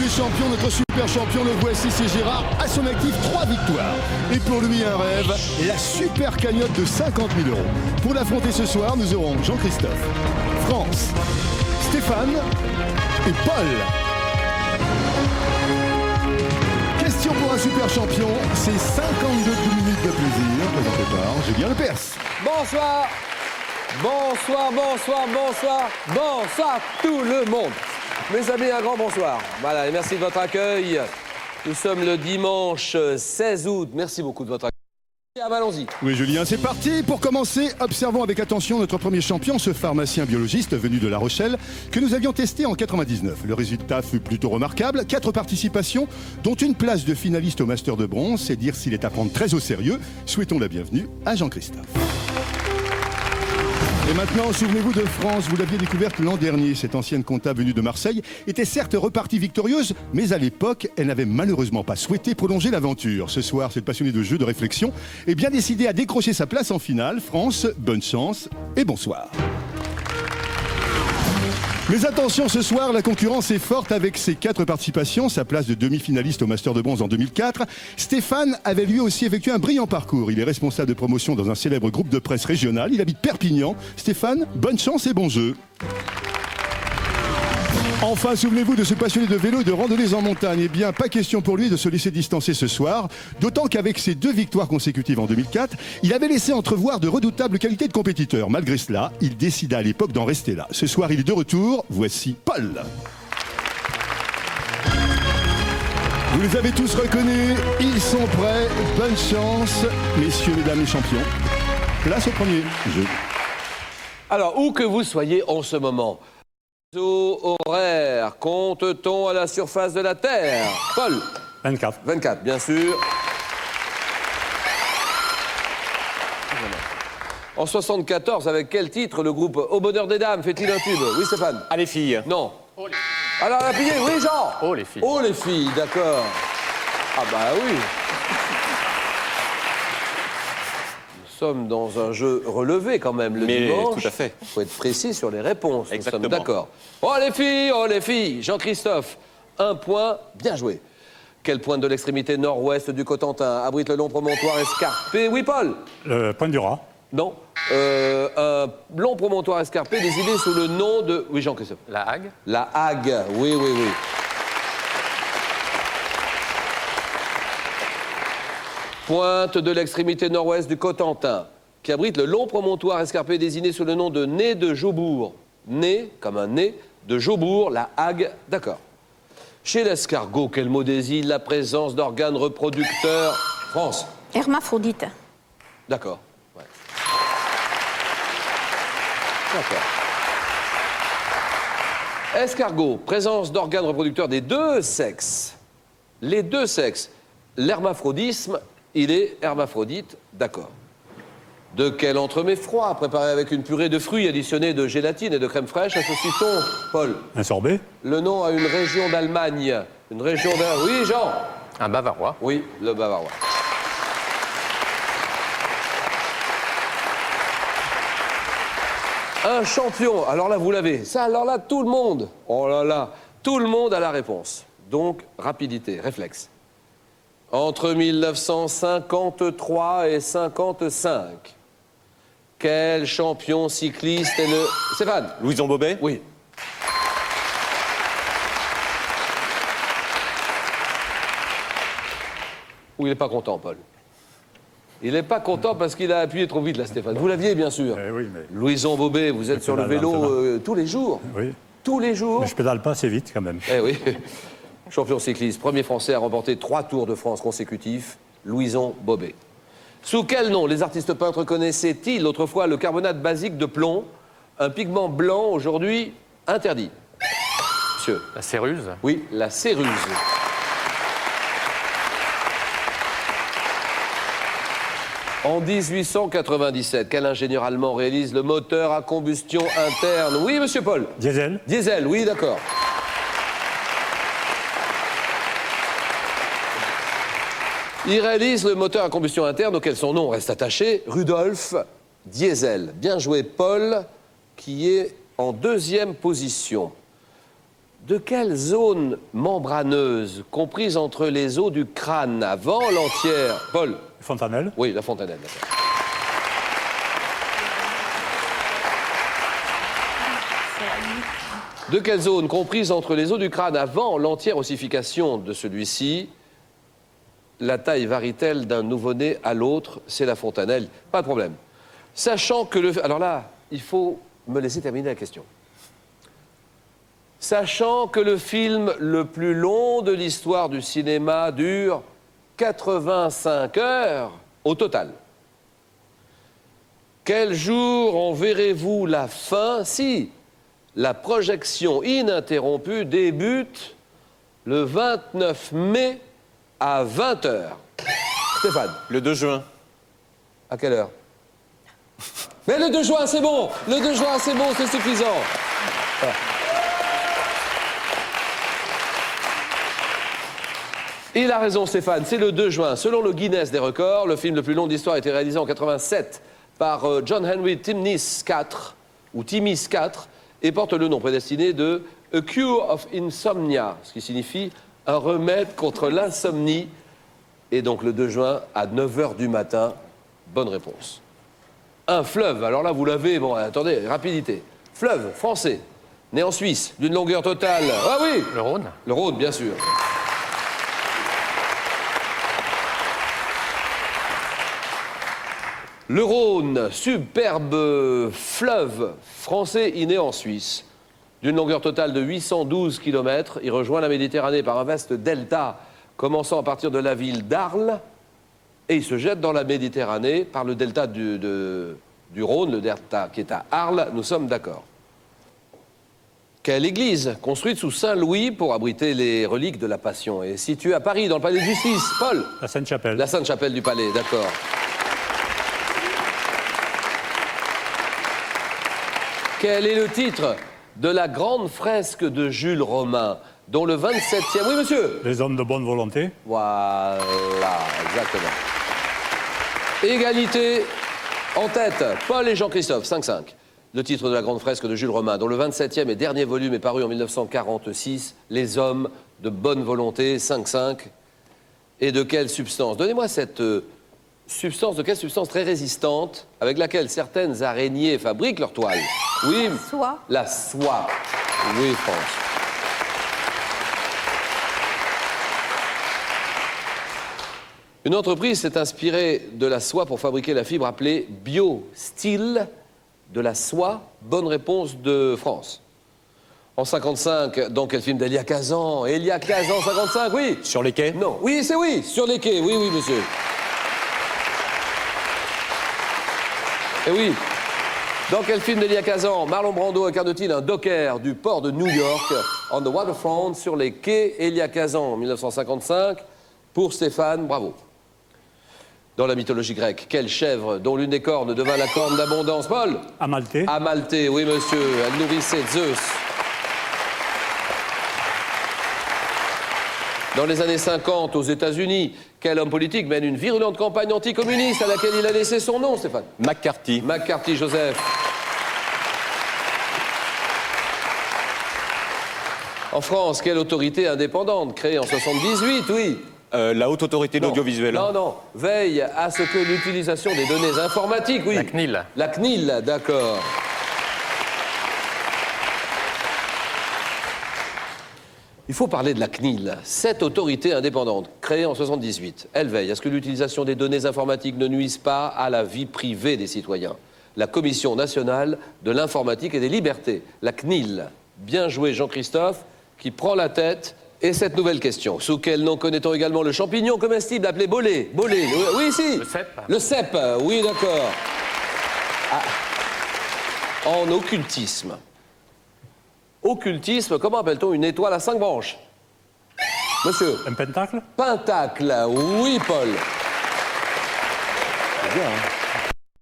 des champions, notre super champion, le voici, c'est Gérard. À son actif, 3 victoires. Et pour lui, un rêve, la super cagnotte de 50 000 €. Pour l'affronter ce soir, nous aurons Jean-Christophe, France, Stéphane et Paul. Question pour un super champion, c'est 52 minutes de plaisir, présenté par Julien Lepers. Bonsoir, bonsoir, bonsoir, bonsoir, bonsoir tout le monde. Mes amis, un grand bonsoir. Voilà, et merci de votre accueil. Nous sommes le dimanche 16 août. Merci beaucoup de votre accueil. Allons-y. Oui, Julien, c'est parti. Pour commencer, observons avec attention notre premier champion, ce pharmacien biologiste venu de La Rochelle, que nous avions testé en 99. Le résultat fut plutôt remarquable. 4 participations, dont une place de finaliste au Master de bronze. C'est dire s'il est à prendre très au sérieux. Souhaitons la bienvenue à Jean-Christophe. Et maintenant, souvenez-vous de France, vous l'aviez découverte l'an dernier. Cette ancienne comptable venue de Marseille était certes repartie victorieuse, mais à l'époque, elle n'avait malheureusement pas souhaité prolonger l'aventure. Ce soir, cette passionnée de jeux de réflexion est bien décidée à décrocher sa place en finale. France, bonne chance et bonsoir. Mais attention, ce soir, la concurrence est forte avec ses 4 participations, sa place de demi-finaliste au Master de bronze en 2004. Stéphane avait lui aussi effectué un brillant parcours. Il est responsable de promotion dans un célèbre groupe de presse régional. Il habite Perpignan. Stéphane, bonne chance et bon jeu. Enfin, souvenez-vous de ce passionné de vélo et de randonnées en montagne. Eh bien, pas question pour lui de se laisser distancer ce soir. D'autant qu'avec ses 2 victoires consécutives en 2004, il avait laissé entrevoir de redoutables qualités de compétiteur. Malgré cela, il décida à l'époque d'en rester là. Ce soir, il est de retour. Voici Paul. Vous les avez tous reconnus. Ils sont prêts. Bonne chance, messieurs, mesdames les champions. Place au premier jeu. Alors, où que vous soyez en ce moment, horaire, compte-t-on à la surface de la Terre? Paul? 24. 24, bien sûr. En 74, avec quel titre le groupe Au Bonheur des Dames fait-il un tube? Oui, Stéphane? Ah, les filles. Non. Oh, alors, la pillée, oui, Jean? Oh, les filles. Oh, les filles, d'accord. Ah bah oui. Nous sommes dans un jeu relevé quand même le dimanche. Tout à fait. Il faut être précis sur les réponses. Exactement. Nous sommes d'accord. Oh les filles, Jean-Christophe, 1 point, bien joué. Quelle pointe de l'extrémité nord-ouest du Cotentin abrite le long promontoire escarpé? Oui, Paul? Le Pointe du Raz. Non. Un long promontoire escarpé désigné sous le nom de... Oui, Jean-Christophe. La Hague. La Hague, oui, oui, oui. Pointe de l'extrémité nord-ouest du Cotentin, qui abrite le long promontoire escarpé désigné sous le nom de nez de Jaubourg. Nez, comme un nez, de Jaubourg, la Hague, d'accord. Chez l'escargot, quel mot désigne la présence d'organes reproducteurs? France. Hermaphrodite. D'accord. Ouais. D'accord. Escargot, présence d'organes reproducteurs des 2 sexes. Les 2 sexes. L'hermaphrodisme, il est hermaphrodite, d'accord. De quel entremets froid, préparé avec une purée de fruits additionnée de gélatine et de crème fraîche, associe-t-on, Paul? Un sorbet. Le nom à une région d'Allemagne. Une région d'Allemagne. Oui, Jean? Un bavarois. Oui, le bavarois. Un champion. Alors là, vous l'avez. Ça, alors là, tout le monde. Oh là là. Tout le monde a la réponse. Donc, rapidité, réflexe. Entre 1953 et 55, quel champion cycliste est le... Stéphane? Louison Bobet. Oui. Ou il n'est pas content, Paul? Il n'est pas content parce qu'il a appuyé trop vite, là, Stéphane. Vous l'aviez, bien sûr. Oui, mais... Louison Bobet, vous êtes sur le vélo tous les jours? Oui. Tous les jours? Mais je pédale pas assez vite, quand même. Eh oui. Champion cycliste, premier Français à remporter 3 Tours de France consécutifs, Louison Bobet. Sous quel nom les artistes peintres connaissaient-ils autrefois le carbonate basique de plomb, un pigment blanc aujourd'hui interdit? Monsieur? La céruse. Oui, la céruse. En 1897, quel ingénieur allemand réalise le moteur à combustion interne? Oui, monsieur Paul? Diesel. Diesel, oui, d'accord. Il réalise le moteur à combustion interne auquel son nom reste attaché, Rudolf Diesel. Bien joué, Paul, qui est en 2e position. De quelle zone membraneuse, comprise entre les os du crâne avant l'entière... Paul? Fontanelle. Oui, la fontanelle, d'accord. De quelle zone, comprise entre les os du crâne avant l'entière ossification de celui-ci, la taille varie-t-elle d'un nouveau-né à l'autre? C'est la fontanelle, pas de problème. Sachant que le... Alors là, il faut me laisser terminer la question. Sachant que le film le plus long de l'histoire du cinéma dure 85 heures au total. Quel jour en verrez-vous la fin si la projection ininterrompue débute le 29 mai à 20h? Stéphane? Le 2 juin. À quelle heure? Mais le 2 juin, c'est bon! Le 2 juin, c'est bon, c'est suffisant. Ah. Il a raison, Stéphane, c'est le 2 juin. Selon le Guinness des records, le film le plus long de l'histoire a été réalisé en 87 par John Henry Timmis IV, ou Timmis IV, et porte le nom prédestiné de A Cure of Insomnia, ce qui signifie un remède contre l'insomnie. Et donc le 2 juin à 9h du matin, bonne réponse. Un fleuve, alors là vous l'avez, bon attendez, rapidité. Fleuve français, né en Suisse, d'une longueur totale... Ah oui! Le Rhône. Le Rhône, bien sûr. Le Rhône, superbe fleuve français né en Suisse. D'une longueur totale de 812 km, il rejoint la Méditerranée par un vaste delta commençant à partir de la ville d'Arles et il se jette dans la Méditerranée par le delta du Rhône, le delta qui est à Arles, nous sommes d'accord. Quelle église, construite sous Saint-Louis pour abriter les reliques de la Passion, est située à Paris, dans le palais de justice? Paul? La Sainte-Chapelle. La Sainte-Chapelle du Palais, d'accord. Quel est le titre de la grande fresque de Jules Romain, dont le 27e... Oui, monsieur? Les hommes de bonne volonté. Voilà, exactement. Égalité en tête, Paul et Jean-Christophe, 5-5. Le titre de la grande fresque de Jules Romain, dont le 27e et dernier volume est paru en 1946, Les hommes de bonne volonté, 5-5. Et de quelle substance? Donnez-moi cette substance, de quelle substance très résistante avec laquelle certaines araignées fabriquent leur toile? Oui. Soie. La soie. Oui, France. Une entreprise s'est inspirée de la soie pour fabriquer la fibre appelée BioSteel de la soie. Bonne réponse de France. En 55, dans quel film d'Elia Kazan? Elia Kazan, 55, oui. Sur les quais? Non, oui, c'est oui, sur les quais, oui, oui, monsieur. Et oui. Dans quel film d'Elia Kazan, Marlon Brando incarne-t-il un docker du port de New York, on the waterfront, sur les quais? Elia Kazan, 1955. Pour Stéphane, bravo. Dans la mythologie grecque, quelle chèvre dont l'une des cornes devint la corne d'abondance? Paul? Amalthée. Amalthée, oui monsieur, elle nourrissait Zeus. Dans les années 50, aux États-Unis, quel homme politique mène une virulente campagne anticommuniste à laquelle il a laissé son nom, Stéphane? McCarthy. McCarthy, Joseph. En France, quelle autorité indépendante créée en 78, oui? La Haute Autorité de Non. l'Audiovisuel. Non, non. Veille à ce que l'utilisation des données informatiques, oui. La CNIL. La CNIL, d'accord. Il faut parler de la CNIL, cette autorité indépendante, créée en 78. Elle veille à ce que l'utilisation des données informatiques ne nuise pas à la vie privée des citoyens. La Commission nationale de l'informatique et des libertés, la CNIL. Bien joué Jean-Christophe, qui prend la tête. Et cette nouvelle question, sous quel nom connaît-on également le champignon comestible appelé bolé? Bolé, oui, si. Le cèpe. Le cèpe, oui, d'accord. Ah. En occultisme. Occultisme, comment appelle-t-on une étoile à 5 branches? Monsieur? Un pentacle. Pentacle, oui, Paul. C'est bien, hein.